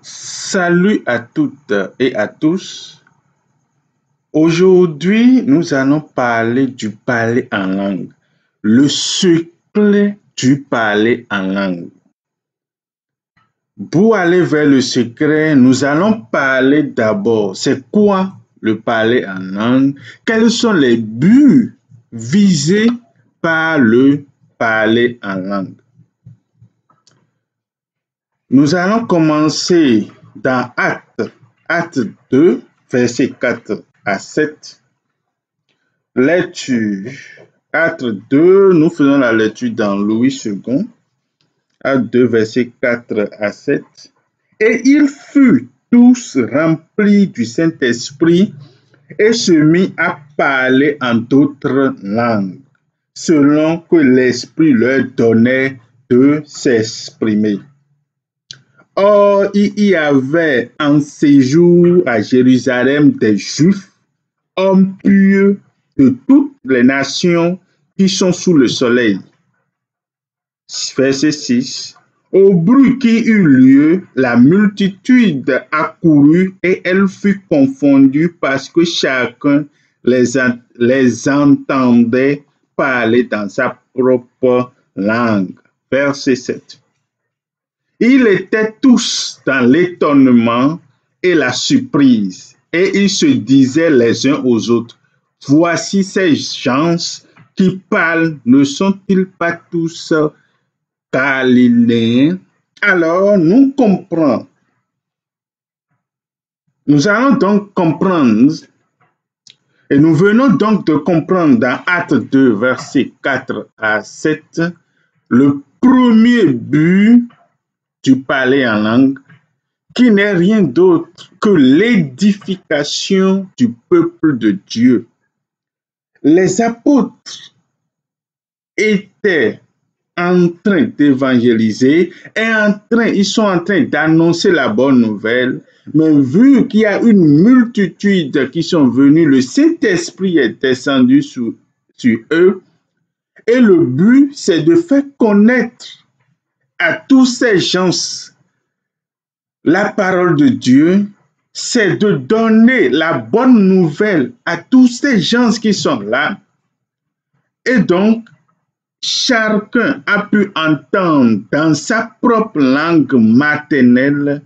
Salut à toutes et à tous. Aujourd'hui, nous allons parler du parler en langue, le secret du parler en langue. Pour aller vers le secret, nous allons parler d'abord, c'est quoi le parler en langue? Quels sont les buts visés par le parler en langue? Nous allons commencer dans Acte 2, versets 4 à 7. Lecture. Acte 2, nous faisons la lecture dans Louis II. Acte 2, versets 4 à 7. Et ils furent tous remplis du Saint-Esprit et se mit à parler en d'autres langues, selon que l'Esprit leur donnait de s'exprimer. Or, il y avait en séjour à Jérusalem des Juifs, hommes pieux de toutes les nations qui sont sous le soleil. Verset 6. Au bruit qui eut lieu, la multitude accourut et elle fut confondue parce que chacun les entendait parler dans sa propre langue. Verset 7. Ils étaient tous dans l'étonnement et la surprise, et ils se disaient les uns aux autres, voici ces gens qui parlent, ne sont-ils pas tous galiléens? Alors nous comprenons. Nous allons donc comprendre, et nous venons donc de comprendre dans Acte 2, versets 4 à 7, le premier but du parler en langue, qui n'est rien d'autre que l'édification du peuple de Dieu. Les apôtres étaient en train d'évangéliser et ils sont en train d'annoncer la bonne nouvelle, mais vu qu'il y a une multitude qui sont venus, le Saint-Esprit est descendu sur eux, et le but, c'est de faire connaître à tous ces gens la parole de Dieu, c'est de donner la bonne nouvelle à tous ces gens qui sont là. Et donc, chacun a pu entendre dans sa propre langue maternelle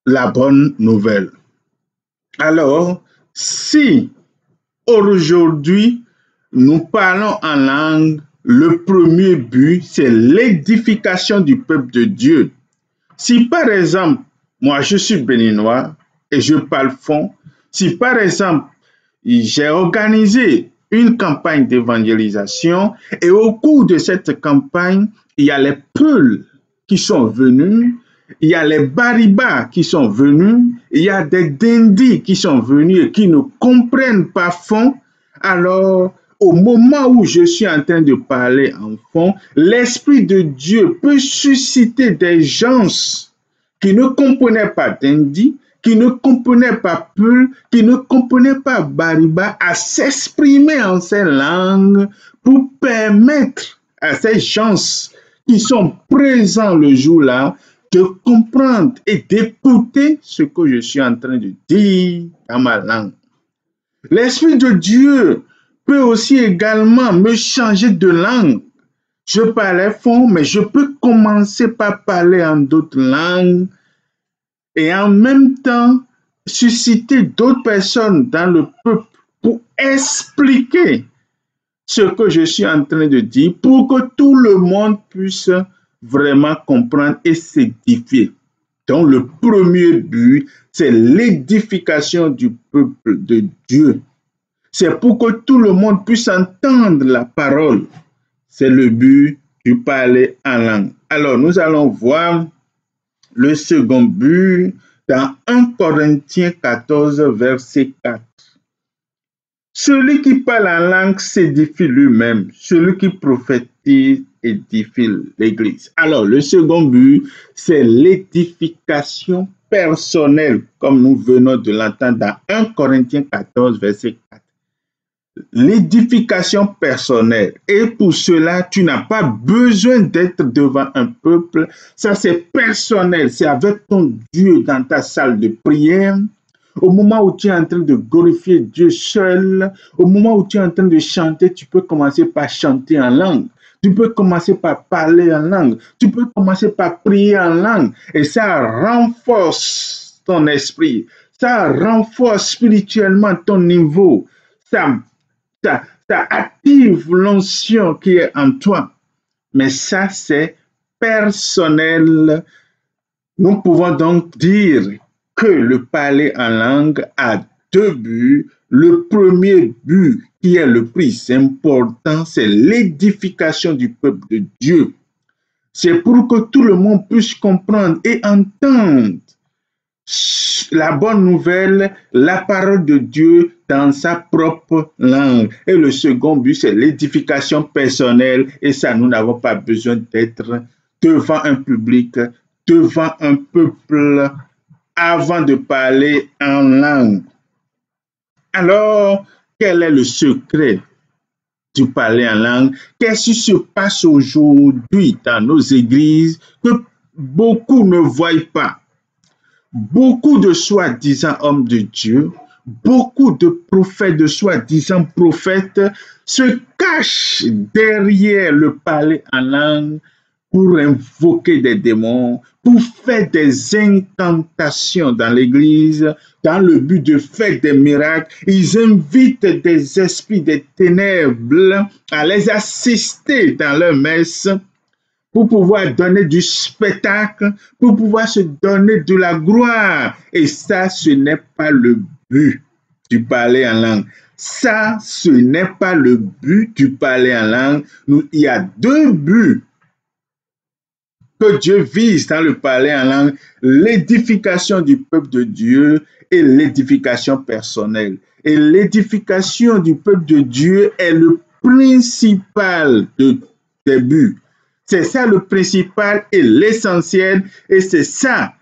la bonne nouvelle. Alors, si aujourd'hui nous parlons en langue, le premier but, c'est l'édification du peuple de Dieu. Si par exemple, moi je suis béninois et je parle fond, si par exemple, j'ai organisé une campagne d'évangélisation et au cours de cette campagne, il y a les Peuls qui sont venus, il y a les Baribas qui sont venus, il y a des Dindis qui sont venus et qui ne comprennent pas fond, alors au moment où je suis en train de parler en fond, l'Esprit de Dieu peut susciter des gens qui ne comprenaient pas Dindi, qui ne comprenaient pas Peul, qui ne comprenaient pas Bariba, à s'exprimer en ces langues pour permettre à ces gens qui sont présents le jour-là de comprendre et d'écouter ce que je suis en train de dire dans ma langue. L'Esprit de Dieu peut aussi également me changer de langue. Je parlais fond, mais je peux commencer par parler en d'autres langues et en même temps susciter d'autres personnes dans le peuple pour expliquer ce que je suis en train de dire pour que tout le monde puisse vraiment comprendre et s'édifier. Donc le premier but, c'est l'édification du peuple de Dieu. C'est pour que tout le monde puisse entendre la parole. C'est le but du parler en langue. Alors, nous allons voir le second but dans 1 Corinthiens 14, verset 4. Celui qui parle en langue s'édifie lui-même. Celui qui prophétise édifie l'Église. Alors, le second but, c'est l'édification personnelle, comme nous venons de l'entendre dans 1 Corinthiens 14, verset 4. l'édification personnelle. Et pour cela, tu n'as pas besoin d'être devant un peuple. Ça, c'est personnel. C'est avec ton Dieu dans ta salle de prière. Au moment où tu es en train de glorifier Dieu seul, au moment où tu es en train de chanter, tu peux commencer par chanter en langue. Tu peux commencer par parler en langue. Tu peux commencer par prier en langue. Et ça renforce ton esprit. Ça renforce spirituellement ton niveau. Ça, ça active l'onction qui est en toi. Mais ça, c'est personnel. Nous pouvons donc dire que le parler en langue a deux buts. Le premier but, qui est le plus important, c'est l'édification du peuple de Dieu. C'est pour que tout le monde puisse comprendre et entendre la bonne nouvelle, la parole de Dieu dans sa propre langue. Et le second but, c'est l'édification personnelle. Et ça, nous n'avons pas besoin d'être devant un public, devant un peuple, avant de parler en langue. Alors, quel est le secret du parler en langue? Qu'est-ce qui se passe aujourd'hui dans nos églises que beaucoup ne voient pas? Beaucoup de soi-disant hommes de Dieu, beaucoup de prophètes, de soi-disant prophètes, se cachent derrière le parler en langue pour invoquer des démons, pour faire des incantations dans l'église, dans le but de faire des miracles. Ils invitent des esprits des ténèbres à les assister dans leur messe, pour pouvoir donner du spectacle, pour pouvoir se donner de la gloire. Et ça, ce n'est pas le but du parler en langue. Ça, ce n'est pas le but du parler en langue. Il y a deux buts que Dieu vise dans le parler en langue, l'édification du peuple de Dieu et l'édification personnelle. Et l'édification du peuple de Dieu est le principal des buts. C'est ça le principal et l'essentiel, et c'est ça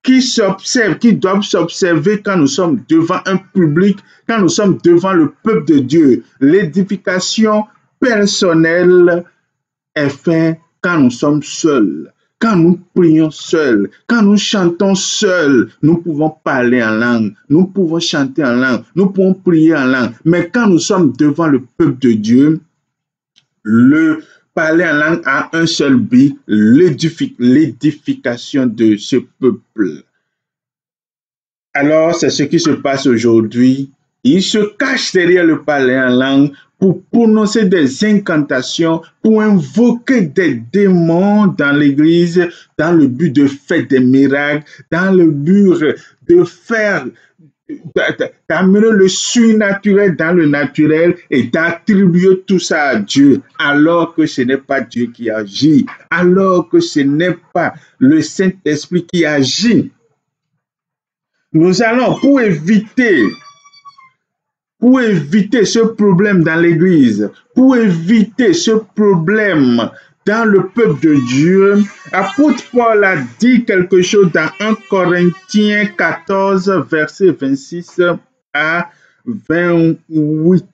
qui s'observe, qui doit s'observer quand nous sommes devant un public, quand nous sommes devant le peuple de Dieu. L'édification personnelle est faite quand nous sommes seuls, quand nous prions seuls, quand nous chantons seuls. Nous pouvons parler en langue, nous pouvons chanter en langue, nous pouvons prier en langue. Mais quand nous sommes devant le peuple de Dieu, le parler en langue a un seul but, l'édification de ce peuple. Alors, c'est ce qui se passe aujourd'hui. Ils se cachent derrière le parler en langue pour prononcer des incantations, pour invoquer des démons dans l'église, dans le but de faire des miracles, dans le but de faire d'amener le surnaturel dans le naturel et d'attribuer tout ça à Dieu, alors que ce n'est pas Dieu qui agit, alors que ce n'est pas le Saint-Esprit qui agit. Nous allons, pour éviter ce problème dans l'Église, pour éviter ce problème dans le peuple de Dieu, l'apôtre Paul a dit quelque chose dans 1 Corinthiens 14, verset 26 à 28.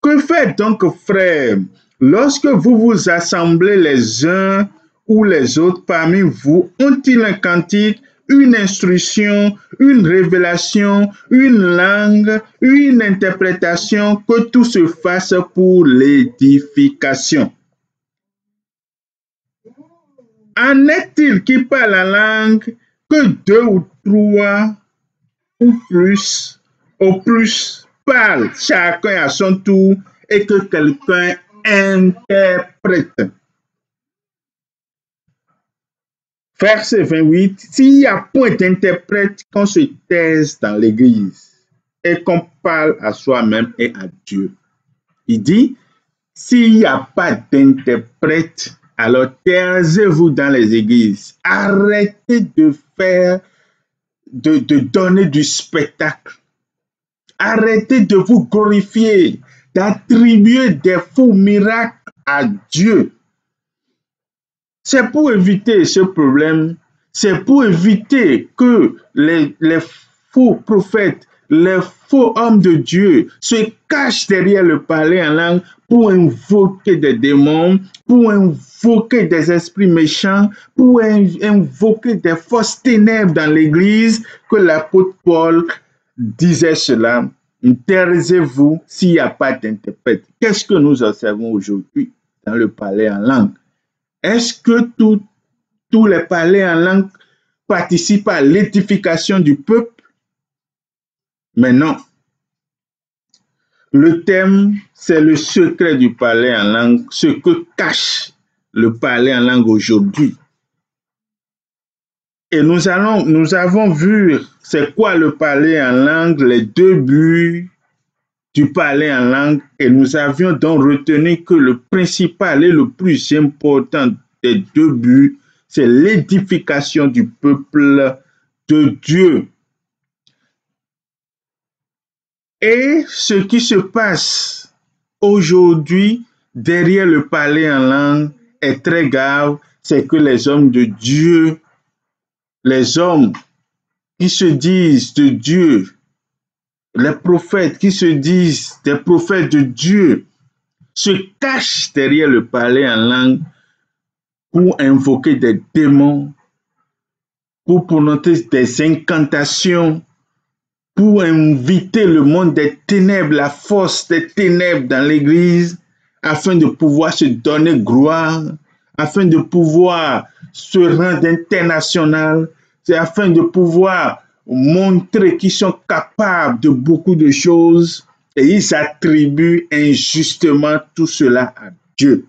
Que faites donc, frères, lorsque vous vous assemblez les uns ou les autres parmi vous, ont-ils un cantique, une instruction, une révélation, une langue, une interprétation, que tout se fasse pour l'édification? En est-il qui parle en langue que deux ou trois ou plus, au plus, parlent chacun à son tour et que quelqu'un interprète? Verset 28, s'il n'y a point d'interprète, qu'on se taise dans l'église et qu'on parle à soi-même et à Dieu. Il dit, s'il n'y a pas d'interprète, alors taisez-vous dans les églises. Arrêtez de faire, de donner du spectacle. Arrêtez de vous glorifier, d'attribuer des faux miracles à Dieu. C'est pour éviter ce problème, c'est pour éviter que les faux prophètes, les faux hommes de Dieu se cachent derrière le parler en langue pour invoquer des démons, pour invoquer des esprits méchants, pour invoquer des fausses ténèbres dans l'Église, que l'apôtre Paul disait cela. Taisez-vous s'il n'y a pas d'interprète. Qu'est-ce que nous observons aujourd'hui dans le parler en langue? Est-ce que tous les parlers en langue participent à l'édification du peuple? Mais non. Le thème, c'est le secret du parler en langue, ce que cache le parler en langue aujourd'hui. Et nous avons vu c'est quoi le parler en langue, les deux buts du parler en langue, et nous avions donc retenu que le principal et le plus important des deux buts, c'est l'édification du peuple de Dieu. Et ce qui se passe aujourd'hui derrière le parler en langue est très grave, c'est que les hommes de Dieu, les hommes qui se disent de Dieu, les prophètes qui se disent des prophètes de Dieu, se cachent derrière le parler en langue pour invoquer des démons, pour prononcer des incantations, pour inviter le monde des ténèbres, la force des ténèbres dans l'Église, afin de pouvoir se donner gloire, afin de pouvoir se rendre international, c'est afin de pouvoir montrer qu'ils sont capables de beaucoup de choses et ils attribuent injustement tout cela à Dieu.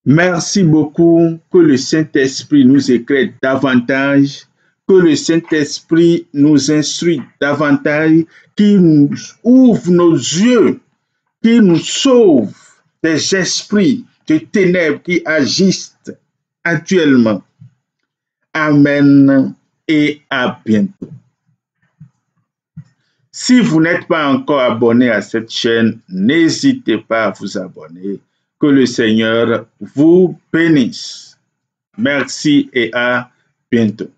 Merci beaucoup, que le Saint-Esprit nous éclaire davantage, que le Saint-Esprit nous instruise davantage, qu'il nous ouvre nos yeux, qu'il nous sauve des esprits de ténèbres qui agissent actuellement. Amen et à bientôt. Si vous n'êtes pas encore abonné à cette chaîne, n'hésitez pas à vous abonner. Que le Seigneur vous bénisse. Merci et à bientôt.